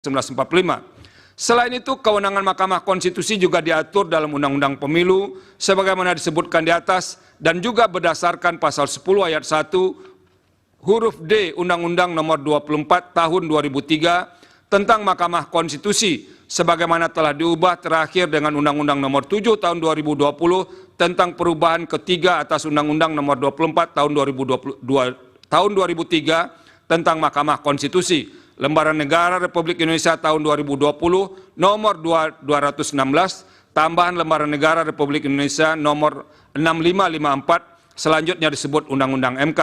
1945. Selain itu, kewenangan Mahkamah Konstitusi juga diatur dalam Undang-Undang Pemilu sebagaimana disebutkan di atas dan juga berdasarkan pasal 10 ayat 1 huruf D Undang-Undang Nomor 24 Tahun 2003 tentang Mahkamah Konstitusi sebagaimana telah diubah terakhir dengan Undang-Undang Nomor 7 Tahun 2020 tentang perubahan ketiga atas Undang-Undang Nomor 24 Tahun 2003 tentang Mahkamah Konstitusi. Lembaran Negara Republik Indonesia tahun 2020 nomor 216, tambahan Lembaran Negara Republik Indonesia nomor 6554, selanjutnya disebut Undang-Undang MK.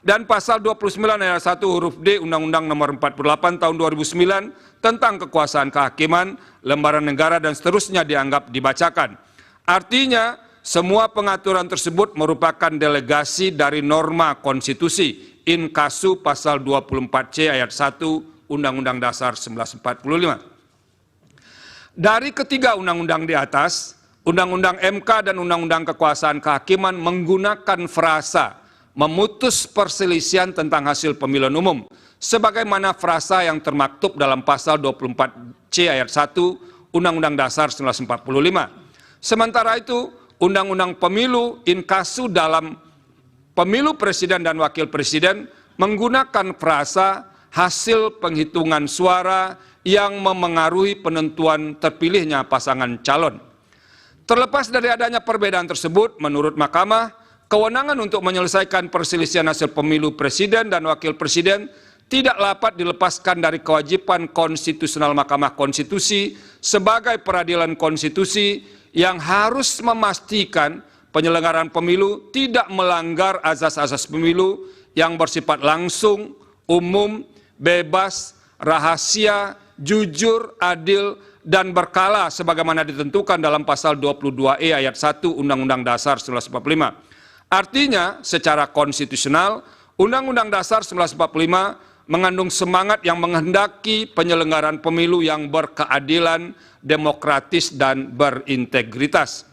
Dan pasal 29 ayat 1 huruf D Undang-Undang nomor 48 tahun 2009 tentang kekuasaan kehakiman, lembaran negara dan seterusnya dianggap dibacakan. Artinya, semua pengaturan tersebut merupakan delegasi dari norma konstitusi in casu pasal 24C ayat 1 Undang-Undang Dasar 1945. Dari ketiga undang-undang di atas, Undang-Undang MK dan Undang-Undang Kekuasaan Kehakiman menggunakan frasa memutus perselisihan tentang hasil pemilihan umum sebagaimana frasa yang termaktub dalam pasal 24C ayat 1 Undang-Undang Dasar 1945. Sementara itu, Undang-Undang Pemilu in casu dalam Pemilu Presiden dan Wakil Presiden menggunakan frasa hasil penghitungan suara yang memengaruhi penentuan terpilihnya pasangan calon. Terlepas dari adanya perbedaan tersebut, menurut Mahkamah, kewenangan untuk menyelesaikan perselisihan hasil pemilu presiden dan wakil presiden tidak dapat dilepaskan dari kewajiban konstitusional Mahkamah Konstitusi sebagai peradilan konstitusi yang harus memastikan penyelenggaraan pemilu tidak melanggar azas-azas pemilu yang bersifat langsung, umum, bebas, rahasia, jujur, adil, dan berkala sebagaimana ditentukan dalam pasal 22E ayat 1 Undang-Undang Dasar 1945. Artinya, secara konstitusional, Undang-Undang Dasar 1945 mengandung semangat yang menghendaki penyelenggaraan pemilu yang berkeadilan, demokratis, dan berintegritas.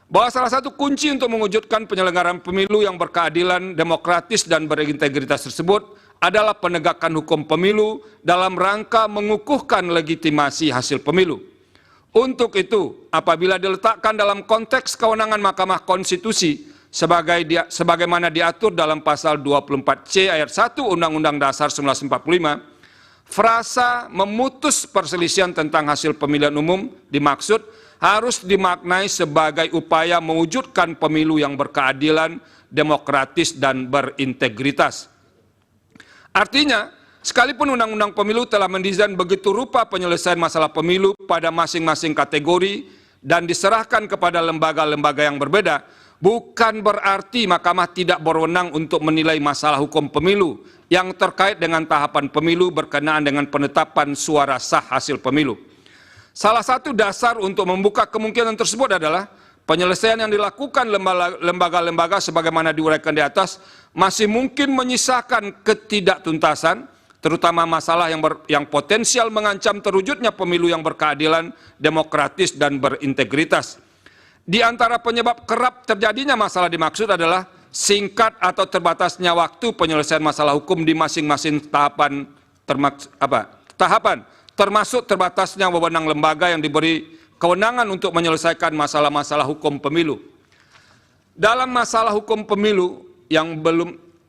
Bahwa salah satu kunci untuk mewujudkan penyelenggaraan pemilu yang berkeadilan, demokratis, dan berintegritas tersebut adalah penegakan hukum pemilu dalam rangka mengukuhkan legitimasi hasil pemilu. Untuk itu, apabila diletakkan dalam konteks kewenangan Mahkamah Konstitusi sebagaimana diatur dalam pasal 24C ayat 1 Undang-Undang Dasar 1945, frasa memutus perselisihan tentang hasil pemilihan umum dimaksud harus dimaknai sebagai upaya mewujudkan pemilu yang berkeadilan, demokratis, dan berintegritas. Artinya, sekalipun Undang-Undang Pemilu telah mendesain begitu rupa penyelesaian masalah pemilu pada masing-masing kategori dan diserahkan kepada lembaga-lembaga yang berbeda, bukan berarti Mahkamah tidak berwenang untuk menilai masalah hukum pemilu yang terkait dengan tahapan pemilu berkenaan dengan penetapan suara sah hasil pemilu. Salah satu dasar untuk membuka kemungkinan tersebut adalah penyelesaian yang dilakukan lembaga-lembaga sebagaimana diuraikan di atas masih mungkin menyisakan ketidaktuntasan, terutama masalah yang potensial mengancam terwujudnya pemilu yang berkeadilan, demokratis, dan berintegritas. Di antara penyebab kerap terjadinya masalah dimaksud adalah singkat atau terbatasnya waktu penyelesaian masalah hukum di masing-masing tahapan, termasuk terbatasnya wewenang lembaga yang diberi kewenangan untuk menyelesaikan masalah-masalah hukum pemilu. Dalam masalah hukum pemilu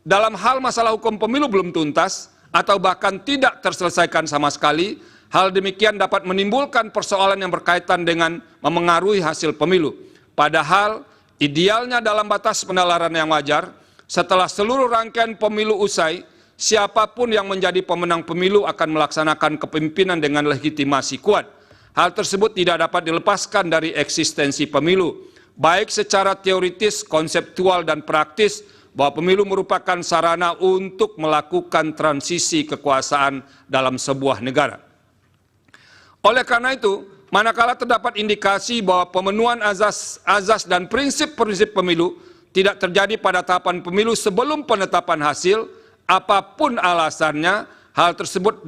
dalam hal masalah hukum pemilu belum tuntas atau bahkan tidak terselesaikan sama sekali, hal demikian dapat menimbulkan persoalan yang berkaitan dengan memengaruhi hasil pemilu. Padahal idealnya dalam batas penalaran yang wajar, setelah seluruh rangkaian pemilu usai, siapapun yang menjadi pemenang pemilu akan melaksanakan kepemimpinan dengan legitimasi kuat. Hal tersebut tidak dapat dilepaskan dari eksistensi pemilu, baik secara teoritis, konseptual, dan praktis, bahwa pemilu merupakan sarana untuk melakukan transisi kekuasaan dalam sebuah negara. Oleh karena itu, manakala terdapat indikasi bahwa pemenuhan azas dan prinsip-prinsip pemilu tidak terjadi pada tahapan pemilu sebelum penetapan hasil, apapun alasannya, hal tersebut